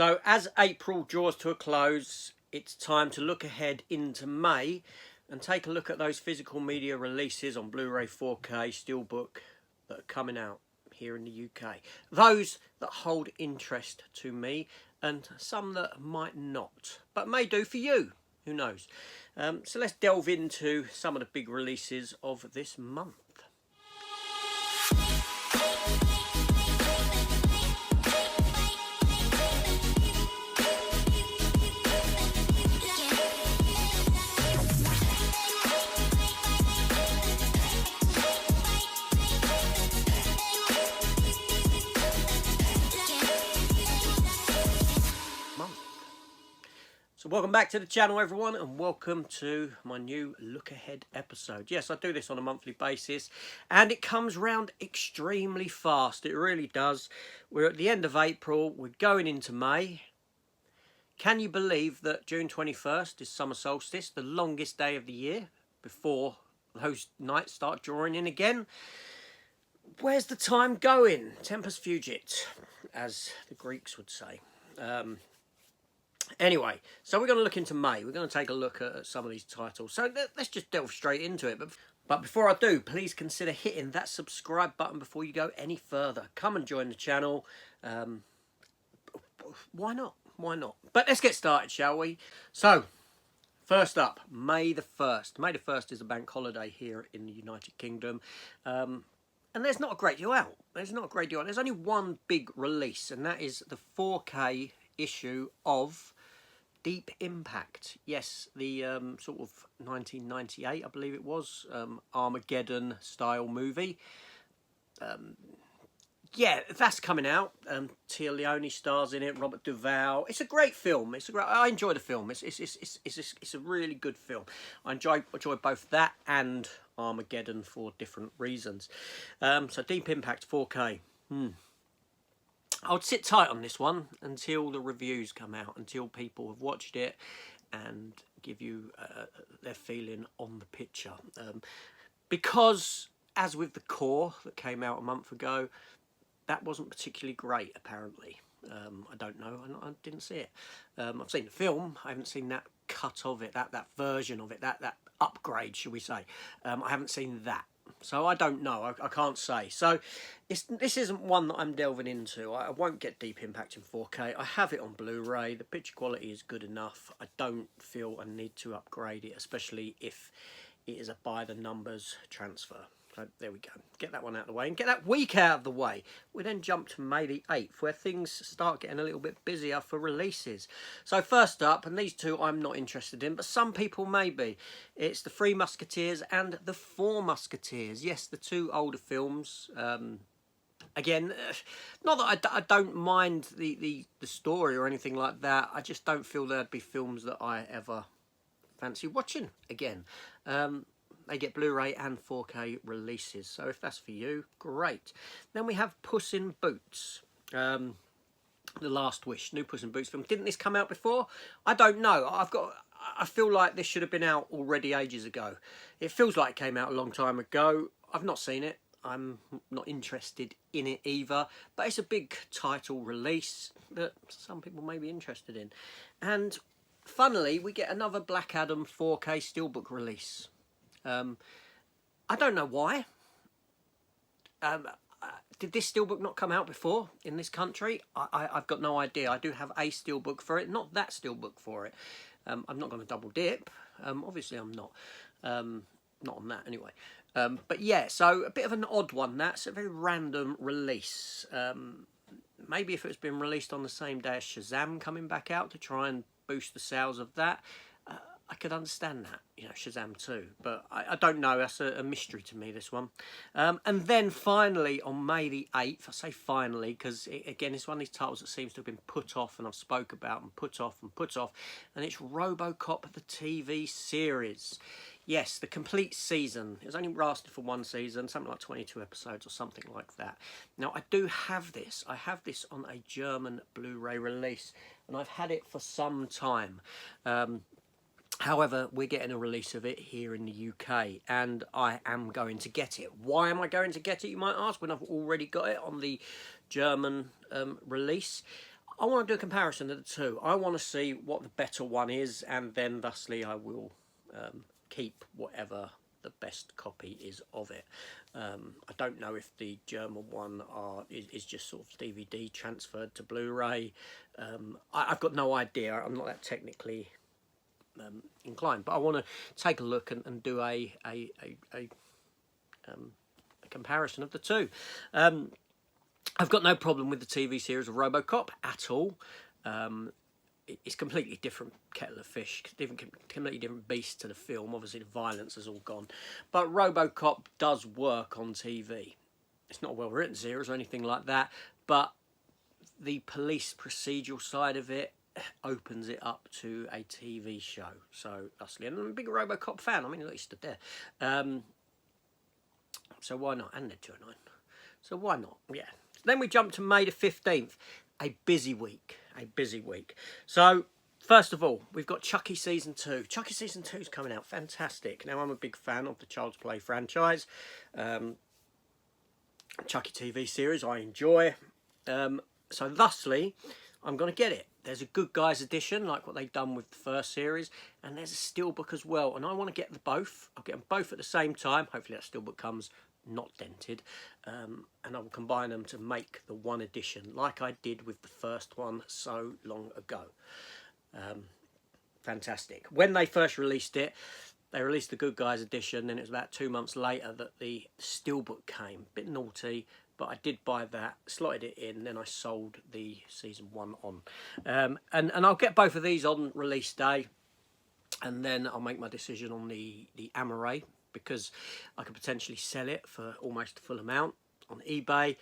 So as April draws to a close, it's time to look ahead into May and take a look at those physical media releases on Blu-ray 4K Steelbook that are coming out here in the UK. Those that hold interest to me and some that might not, but may do for you. Who knows? So let's delve into some of the big releases of this month. So welcome back to the channel, everyone, and welcome to my new look ahead episode. Yes, I do this on a monthly basis and it comes round extremely fast. It really does. We're at the end of April, we're going into May. Can you believe that June 21st is summer solstice, the longest day of the year, before those nights start drawing in again? Where's the time going? Tempus fugit, as the Greeks would say. Anyway, so we're going to look into May. We're going to take a look at some of these titles. So let's just delve straight into it. But before I do, please consider hitting that subscribe button before you go any further. Come and join the channel. Why not? Why not? But let's get started, shall we? So, first up, May the 1st. May the 1st is a bank holiday here in the United Kingdom. And there's not a great deal out. There's only one big release, and that is the 4K issue of Deep Impact. Yes, the sort of 1998, I believe it was, Armageddon style movie. Yeah, that's coming out. Tia Leone stars in it. Robert Duvall. It's a great film. I enjoy the film. It's a really good film. I enjoy both that and Armageddon for different reasons. So Deep Impact 4K. I would sit tight on this one until the reviews come out, until people have watched it and give you their feeling on the picture. Because, as with The Core that came out a month ago, that wasn't particularly great, apparently. I don't know, I didn't see it. I've seen the film, I haven't seen that cut of it, that version of it, that upgrade, shall we say. I haven't seen that. So I don't know, I can't say. So this isn't one that I'm delving into. I won't get Deep Impact in 4K. I have it on Blu-ray. The picture quality is good enough. I don't feel I need to upgrade it, especially if it is a by the numbers transfer. So there we go. Get that one out of the way and get that week out of the way. We then jump to May the 8th, where things start getting a little bit busier for releases. So first up, and these two I'm not interested in, but some people may be, it's The Three Musketeers and The Four Musketeers. Yes, the two older films. Again, not that I don't mind the story or anything like that. I just don't feel there'd be films that I ever fancy watching again. They get Blu-ray and 4K releases, so if that's for you, great. Then we have Puss in Boots, The Last Wish, new Puss in Boots film. Didn't this come out before? I don't know. I feel like this should have been out already ages ago. It feels like it came out a long time ago. I've not seen it. I'm not interested in it either, but it's a big title release that some people may be interested in. And funnily, we get another Black Adam 4K Steelbook release. I don't know why. Did this steelbook not come out before in this country? I've got no idea. I do have a steelbook for it, not that steelbook for it. I'm not going to double dip. Obviously I'm not. Not on that anyway. But yeah, so a bit of an odd one. That's a very random release. Maybe if it's been released on the same day as Shazam coming back out to try and boost the sales of that, I could understand that, you know, Shazam 2, but I don't know, that's a mystery to me, this one. And then finally, on May the 8th, I say finally, because again, it's one of these titles that seems to have been put off, and I've spoke about, and put off, and it's RoboCop, the TV series. Yes, the complete season. It's only lasted for one season, something like 22 episodes or something like that. Now, I do have this. I have this on a German Blu-ray release, and I've had it for some time. However, we're getting a release of it here in the UK, and I am going to get it. Why am I going to get it, you might ask, when I've already got it on the German release? I want to do a comparison of the two. I want to see what the better one is, and then thusly I will keep whatever the best copy is of it. I don't know if the German one is just sort of DVD transferred to Blu-ray. I've got no idea. I'm not that technically inclined, but I want to take a look and do a comparison of the two. I've got no problem with the TV series of RoboCop at all. It's completely different kettle of fish, completely different beast to the film. Obviously, the violence has all gone, but RoboCop does work on TV. It's not a well-written series or anything like that, but the police procedural side of it opens it up to a TV show. So, thusly, and I'm a big RoboCop fan. I mean, look, he stood there. So why not? And Ned 209. So why not? Yeah. Then we jump to May the 15th. A busy week. A busy week. So, first of all, we've got Chucky Season 2. Chucky Season 2 is coming out. Fantastic. Now, I'm a big fan of the Child's Play franchise. Chucky TV series I enjoy. So, thusly, I'm going to get it. There's a Good Guys edition, like what they've done with the first series, and there's a steelbook as well. And I want to get them both. I'll get them both at the same time. Hopefully that steelbook comes not dented, and I will combine them to make the one edition, like I did with the first one so long ago. Fantastic. When they first released it, they released the Good Guys edition, and it was about 2 months later that the steelbook came. Bit naughty, but I did buy that, slotted it in, then I sold the season 1 on. And I'll get both of these on release day, and then I'll make my decision on the Amaray, because I could potentially sell it for almost the full amount on eBay,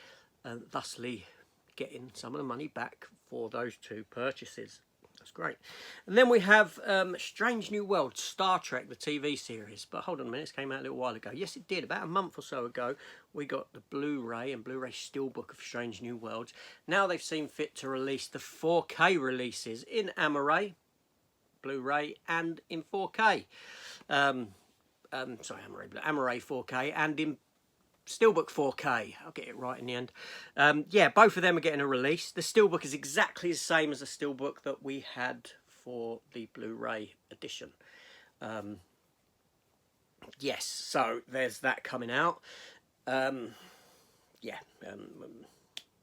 and thusly getting some of the money back for those two purchases. That's great. And then we have Strange New Worlds, Star Trek, the TV series. But hold on a minute, this came out a little while ago. Yes, it did. About a month or so ago, we got the Blu-ray and Blu-ray Steelbook of Strange New Worlds. Now they've seen fit to release the 4K releases in Amaray, Blu-ray, and in 4K. Amaray 4K, and in Steelbook 4K. I'll get it right in the end. Yeah, both of them are getting a release. The Steelbook is exactly the same as the Steelbook that we had for the Blu-ray edition. Yes, so there's that coming out.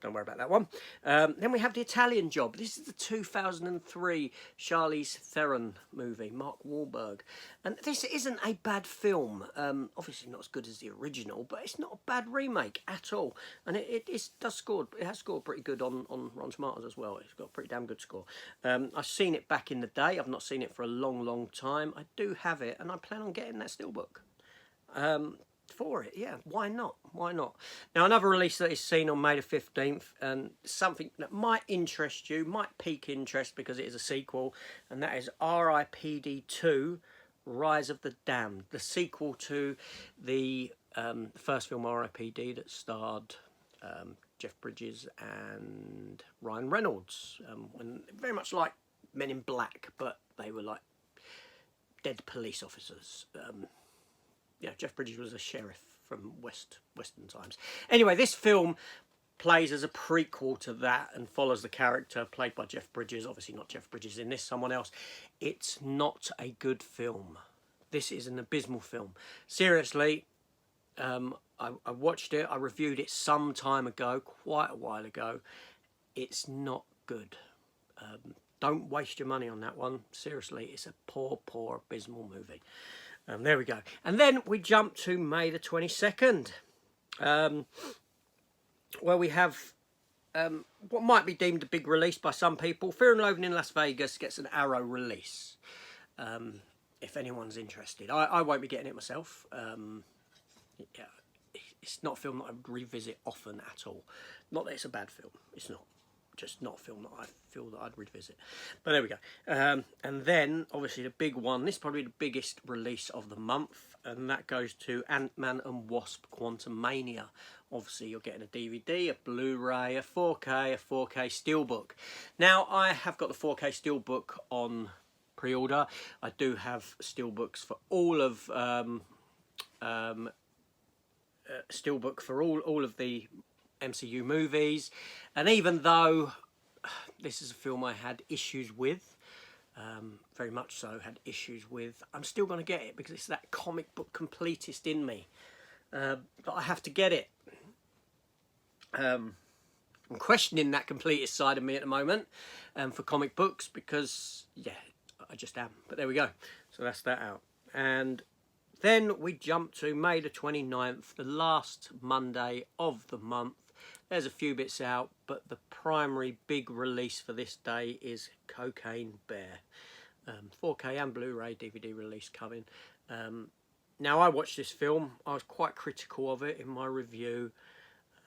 Don't worry about that one. Then we have The Italian Job. This is the 2003 Charlize Theron movie, Mark Wahlberg. And this isn't a bad film. Obviously not as good as the original, but it's not a bad remake at all. And it has scored pretty good on Rotten Tomatoes as well. It's got a pretty damn good score. I've seen it back in the day. I've not seen it for a long, long time. I do have it, and I plan on getting that steelbook. For it, yeah, why not? Why not? Now, another release that is seen on May the 15th, and something that might interest you, might pique interest because it is a sequel, and that is R.I.P.D. 2, Rise of the Damned, the sequel to the first film R.I.P.D. that starred Jeff Bridges and Ryan Reynolds, and very much like Men in Black, but they were like dead police officers. Yeah, Jeff Bridges was a sheriff from Western times. Anyway, this film plays as a prequel to that and follows the character played by Jeff Bridges. Obviously not Jeff Bridges in this, someone else. It's not a good film. This is an abysmal film. Seriously, I watched it. I reviewed it some time ago, quite a while ago. It's not good. Don't waste your money on that one. Seriously, it's a poor, abysmal movie. There we go. And then we jump to May the 22nd, where we have what might be deemed a big release by some people. Fear and Loathing in Las Vegas gets an Arrow release, if anyone's interested. I won't be getting it myself. Yeah, it's not a film that I would revisit often at all. Not that it's a bad film. It's not. Just not a film that I feel that I'd revisit. But there we go. And then, obviously, the big one. This is probably the biggest release of the month. And that goes to Ant-Man and Wasp Quantumania. Obviously, you're getting a DVD, a Blu-ray, a 4K, a 4K Steelbook. Now, I have got the 4K Steelbook on pre-order. I do have Steelbooks for all of... Steelbook for all of the MCU movies, and even though this is a film I had issues with. Very much so, had issues with. I'm still going to get it because it's that comic book completist in me. But I have to get it. I'm questioning that completist side of me at the moment for comic books because, yeah, I just am. But there we go. So that's that out. And then we jump to May the 29th, the last Monday of the month. There's a few bits out, but the primary big release for this day is Cocaine Bear. 4K and Blu-ray DVD release coming. Now, I watched this film. I was quite critical of it in my review.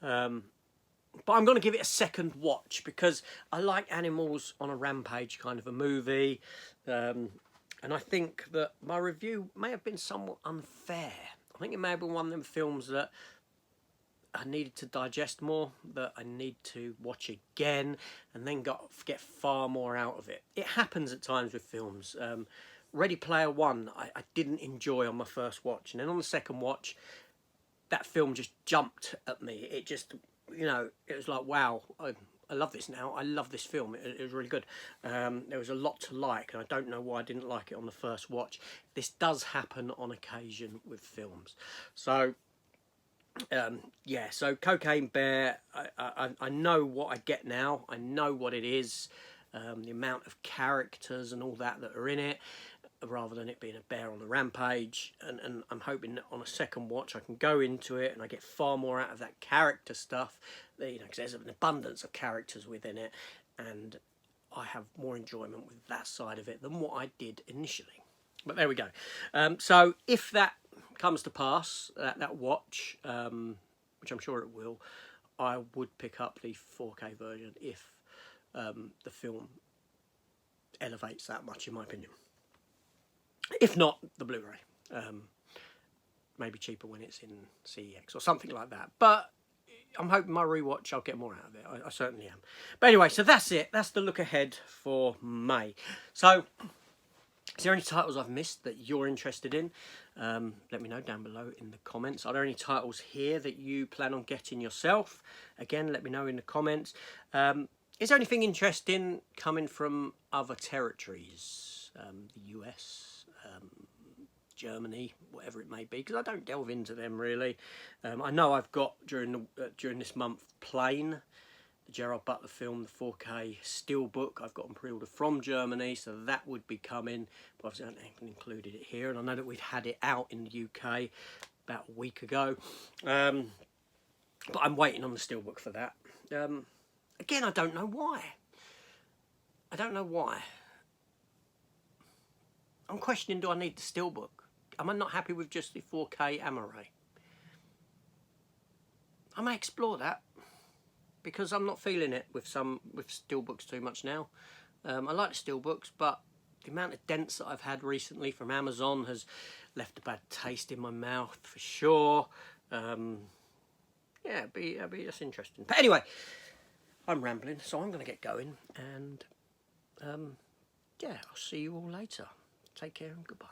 But I'm going to give it a second watch because I like Animals on a Rampage kind of a movie. And I think that my review may have been somewhat unfair. I think it may have been one of them films that I needed to digest more, that I need to watch again, and then get far more out of it. It happens at times with films. Ready Player One, I didn't enjoy on my first watch. And then on the second watch, that film just jumped at me. It just, you know, it was like, wow, I love this now. I love this film. It was really good. There was a lot to like, and I don't know why I didn't like it on the first watch. This does happen on occasion with films. So, yeah, so Cocaine Bear, I know what I get now. I know what it is. The amount of characters and all that are in it, rather than it being a bear on a rampage. And I'm hoping that on a second watch I can go into it and I get far more out of that character stuff, you know, because there's an abundance of characters within it, and I have more enjoyment with that side of it than what I did initially. But there we go. So if that comes to pass, that watch, which I'm sure it will, I would pick up the 4K version if the film elevates that much, in my opinion. If not, the Blu-ray. Maybe cheaper when it's in CEX or something like that. But I'm hoping my rewatch, I'll get more out of it. I certainly am. But anyway, so that's it. That's the look ahead for May. So, is there any titles I've missed that you're interested in? Let me know down below in the comments. Are there any titles here that you plan on getting yourself? Again, let me know in the comments. Is there anything interesting coming from other territories? The US? Germany, whatever it may be, because I don't delve into them really. I know I've got during this month Plane, the Gerard Butler film, the 4K steelbook. I've got on pre-order from Germany, so that would be coming. But obviously I haven't included it here, and I know that we've had it out in the UK about a week ago. But I'm waiting on the steelbook for that. Again, I don't know why. I don't know why. I'm questioning, do I need the steelbook? Am I not happy with just the 4K Amaray? I may explore that because I'm not feeling it with steelbooks too much now. I like the steelbooks, but the amount of dents that I've had recently from Amazon has left a bad taste in my mouth for sure. Yeah, that's interesting. But anyway, I'm rambling, so I'm going to get going, and yeah, I'll see you all later. Take care and goodbye.